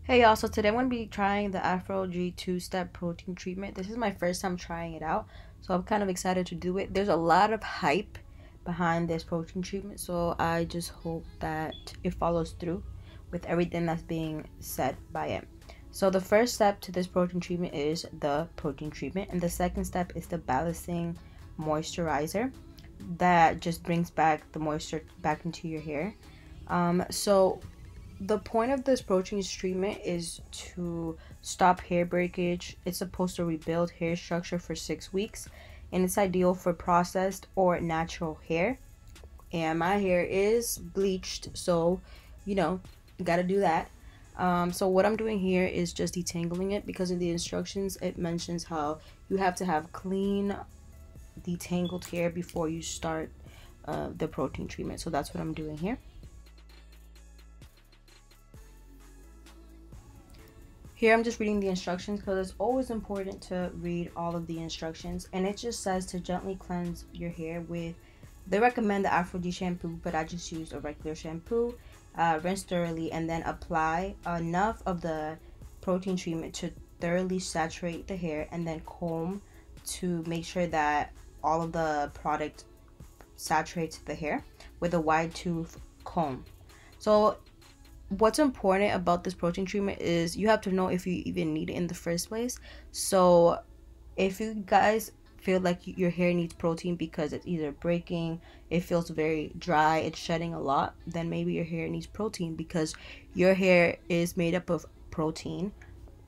Hey y'all, so today I'm going to be trying the Aphogee 2-step protein treatment. This is my first time trying it out, so I'm kind of excited to do it. There's a lot of hype behind this protein treatment, so I just hope that it follows through with everything that's being said by it. So the first step to this protein treatment is the protein treatment, and the second step is the balancing moisturizer that just brings back the moisture back into your hair. So the point of this protein treatment is to stop hair breakage. It's supposed to rebuild hair structure for 6 weeks, and it's ideal for processed or natural hair. And my hair is bleached, so you gotta do that. So what I'm doing here is just detangling it, because in the instructions it mentions how you have to have clean detangled hair before you start the protein treatment. So that's what I'm doing here. Here I'm just reading the instructions because it's always important to read all of the instructions. And it just says to gently cleanse your hair with, they recommend the Aphogee shampoo, but I just used a regular shampoo. Rinse thoroughly and then apply enough of the protein treatment to thoroughly saturate the hair, and then comb to make sure that all of the product saturates the hair with a wide tooth comb. So what's important about this protein treatment is you have to know if you even need it in the first place. So if you guys feel like your hair needs protein because it's either breaking, it feels very dry, it's shedding a lot, then maybe your hair needs protein, because your hair is made up of protein,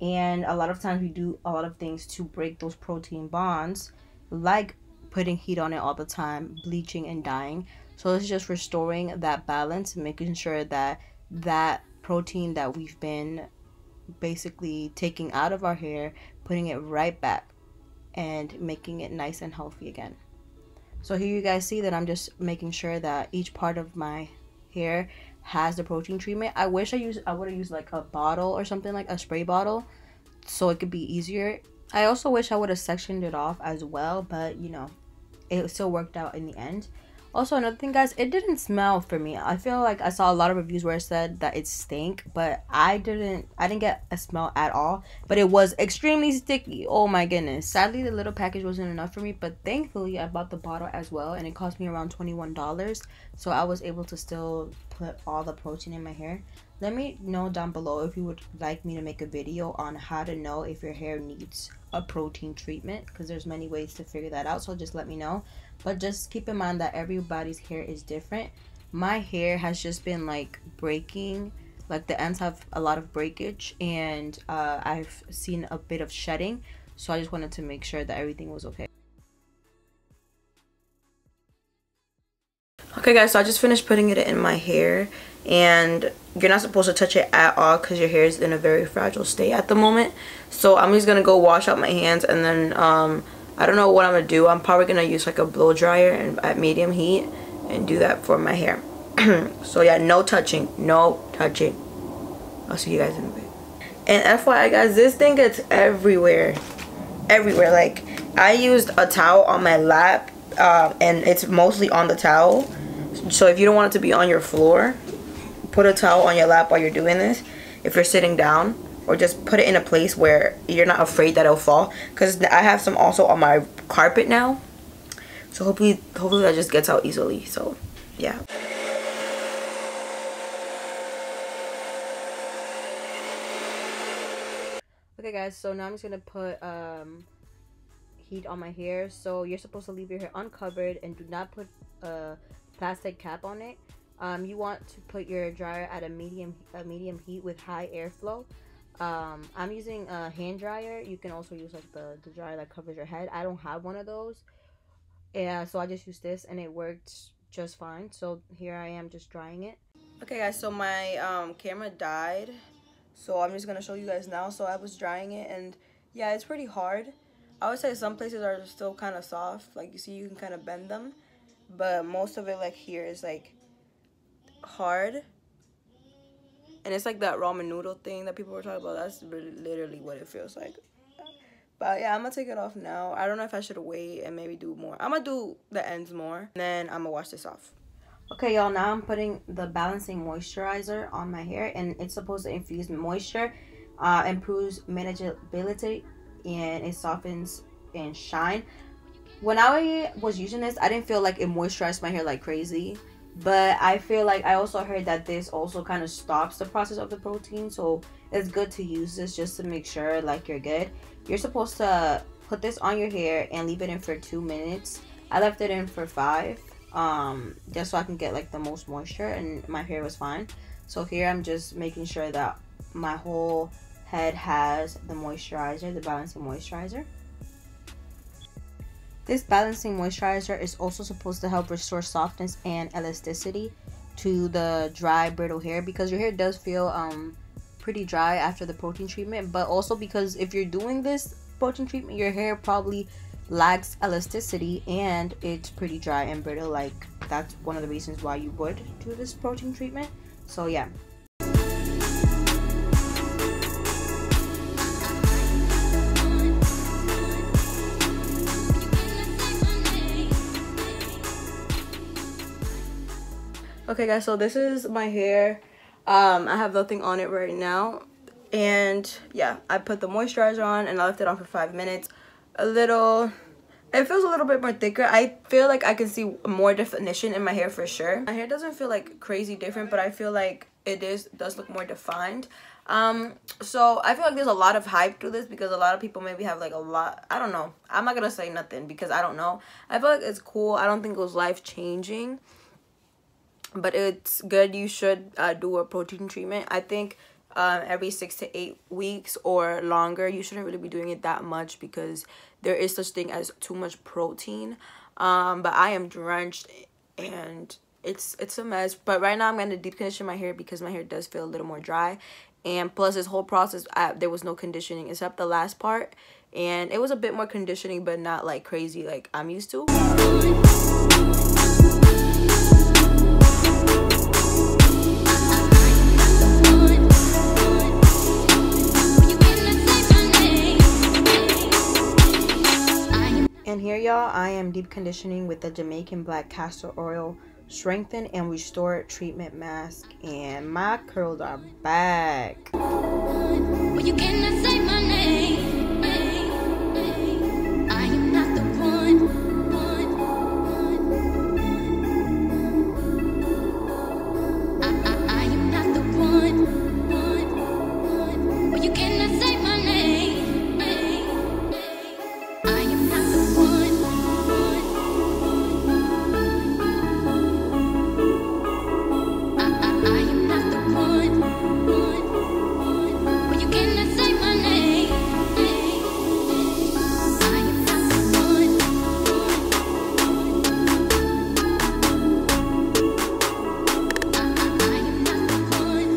and a lot of times we do a lot of things to break those protein bonds, like putting heat on it all the time, bleaching and dyeing. So it's just restoring that balance and making sure that that protein that we've been basically taking out of our hair, putting it right back and making it nice and healthy again. So here you guys see that I'm just making sure that each part of my hair has the protein treatment. I wish I would have used like a bottle or something, like a spray bottle, so it could be easier. I also wish I would have sectioned it off as well, but it still worked out in the end. Also, another thing, guys, it didn't smell for me. I feel like I saw a lot of reviews where it said that it stank, but I didn't get a smell at all. But it was extremely sticky. Oh my goodness. Sadly, the little package wasn't enough for me, but thankfully I bought the bottle as well, and it cost me around $21. So I was able to still put all the protein in my hair. Let me know down below if you would like me to make a video on how to know if your hair needs a protein treatment, because there's many ways to figure that out, so just let me know. But just keep in mind that everybody's hair is different. My hair has just been like breaking, like the ends have a lot of breakage, and I've seen a bit of shedding, so I just wanted to make sure that everything was okay. Okay guys, so I just finished putting it in my hair, and you're not supposed to touch it at all because your hair is in a very fragile state at the moment. So I'm just gonna go wash out my hands, and then I don't know what I'm gonna do. I'm probably gonna use like a blow dryer and at medium heat and do that for my hair. So yeah, no touching. I'll see you guys in a bit. And FYI guys, this thing gets everywhere. Like, I used a towel on my lap, and it's mostly on the towel. So if you don't want it to be on your floor, put a towel on your lap while you're doing this, if you're sitting down, or just put it in a place where you're not afraid that it'll fall, because I have some also on my carpet now, so hopefully that just gets out easily. So yeah. Okay guys, so now I'm just gonna put heat on my hair. So you're supposed to leave your hair uncovered and do not put a plastic cap on it. You want to put your dryer at a medium heat with high airflow. I'm using a hand dryer. You can also use like the dryer that covers your head. I don't have one of those, yeah, so I just used this and it worked just fine. So here I am just drying it. Okay guys, so my camera died, so I'm just gonna show you guys now. So I was drying it, and yeah, it's pretty hard. I would say some places are still kind of soft, like you see, you can kind of bend them, but most of it, like here, is like hard. And it's like that ramen noodle thing that people were talking about. That's literally what it feels like. But yeah, I'm gonna take it off now. I don't know if I should wait and maybe do more. I'm gonna do the ends more, and then I'm gonna wash this off. Okay, y'all, now I'm putting the balancing moisturizer on my hair, and it's supposed to infuse moisture, improves manageability, and it softens and shine. When I was using this, I didn't feel like it moisturized my hair like crazy, but I feel like I also heard that this also kind of stops the process of the protein, so it's good to use this just to make sure like you're good. You're supposed to put this on your hair and leave it in for 2 minutes. I left it in for 5, just so I can get like the most moisture, and my hair was fine. So here I'm just making sure that my whole head has the moisturizer, the balancing moisturizer. This balancing moisturizer is also supposed to help restore softness and elasticity to the dry, brittle hair, because your hair does feel pretty dry after the protein treatment, but also because if you're doing this protein treatment, your hair probably lacks elasticity and it's pretty dry and brittle. Like, that's one of the reasons why you would do this protein treatment. So yeah. Okay guys, so this is my hair. I have nothing on it right now, and yeah, I put the moisturizer on and I left it on for 5 minutes. It feels a little bit more thicker. I feel like I can see more definition in my hair for sure. My hair doesn't feel like crazy different, but I feel like it does look more defined. So I feel like there's a lot of hype to this because a lot of people maybe have like a lot, I don't know, I'm not gonna say nothing because I don't know. I feel like it's cool. I don't think it was life-changing, but it's good. You should do a protein treatment. I think every 6 to 8 weeks or longer. You shouldn't really be doing it that much because there is such thing as too much protein. But I am drenched and it's a mess. But right now I'm going to deep condition my hair because my hair does feel a little more dry, and plus this whole process there was no conditioning except the last part, and it was a bit more conditioning but not like crazy like I'm used to. And here, y'all, I am deep conditioning with the Jamaican Black Castor Oil Strengthen and Restore Treatment Mask, and my curls are back. Well, you cannot say my name. I am not the one. I am not the one. Well, you cannot say my name. I am not the one. I am not the one. Well, you cannot say my name. I am not the one. I am not the one. You cannot say my name.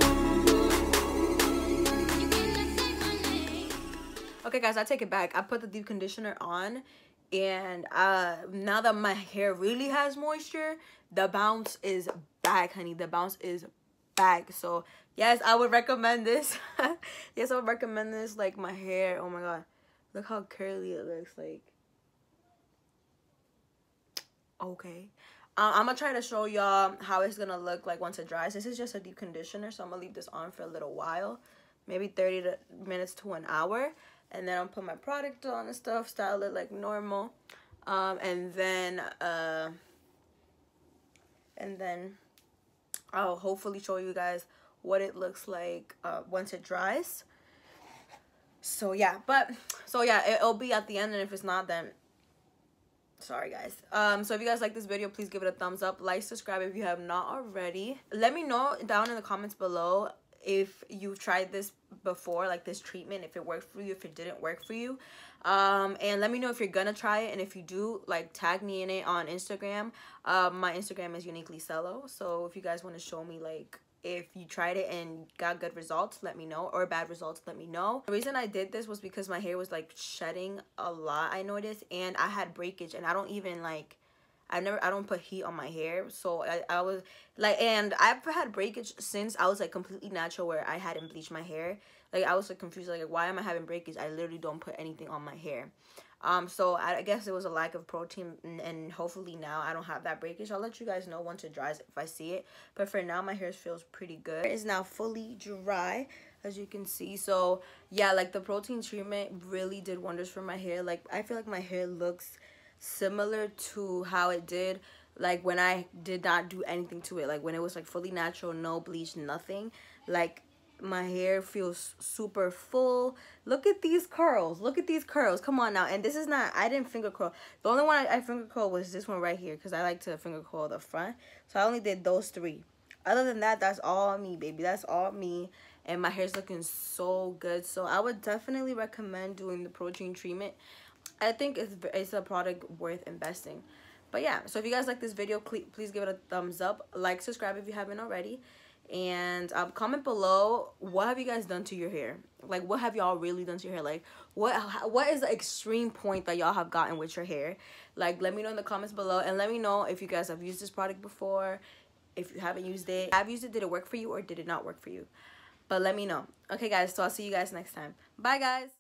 Okay guys, I take it back. I put the deep conditioner on, and now that my hair really has moisture, the bounce is back, honey. The bounce is back. So yes, I would recommend this. Yes, I would recommend this. Like, my hair, oh my god, look how curly it looks. Like, okay, I'm gonna try to show y'all how it's gonna look like once it dries. This is just a deep conditioner, so I'm gonna leave this on for a little while, maybe 30 minutes to an hour, and then I'll put my product on and stuff, style it like normal, and then I'll hopefully show you guys what it looks like once it dries. So yeah, it'll be at the end, and if it's not, then sorry guys. So if you guys like this video, please give it a thumbs up, like, subscribe if you have not already. Let me know down in the comments below if you've tried this before, like this treatment, if it worked for you, if it didn't work for you, and let me know if you're gonna try it, and if you do, like, tag me in it on Instagram. My Instagram is uniquely cello, so if you guys want to show me like if you tried it and got good results, let me know, or bad results, let me know. The reason I did this was because my hair was like shedding a lot, I noticed, and I had breakage, and I don't even like, I don't put heat on my hair. So I was like, and I've had breakage since I was like completely natural, where I hadn't bleached my hair. Like I was like confused, like why am I having breakage? I literally don't put anything on my hair. So I guess it was a lack of protein, and hopefully now I don't have that breakage. I'll let you guys know once it dries if I see it. But for now, my hair feels pretty good. It is now fully dry, as you can see. So yeah, like the protein treatment really did wonders for my hair. Like I feel like my hair looks similar to how it did like when I did not do anything to it, like when it was like fully natural, no bleach, nothing. Like my hair feels super full. Look at these curls, look at these curls, come on now. And this is not, I didn't finger curl. The only one I finger curl was this one right here, because I like to finger curl the front. So I only did those three. Other than that, that's all me, baby. That's all me. And my hair's looking so good. So I would definitely recommend doing the protein treatment. I think it's a product worth investing. But yeah, so if you guys like this video, please give it a thumbs up, like, subscribe if you haven't already, and comment below what have you guys done to your hair. Like what have y'all really done to your hair? Like what is the extreme point that y'all have gotten with your hair? Like let me know in the comments below, and let me know if you guys have used this product before. If you haven't used it, have used it, did it work for you or did it not work for you? But let me know. Okay guys, so I'll see you guys next time. Bye guys.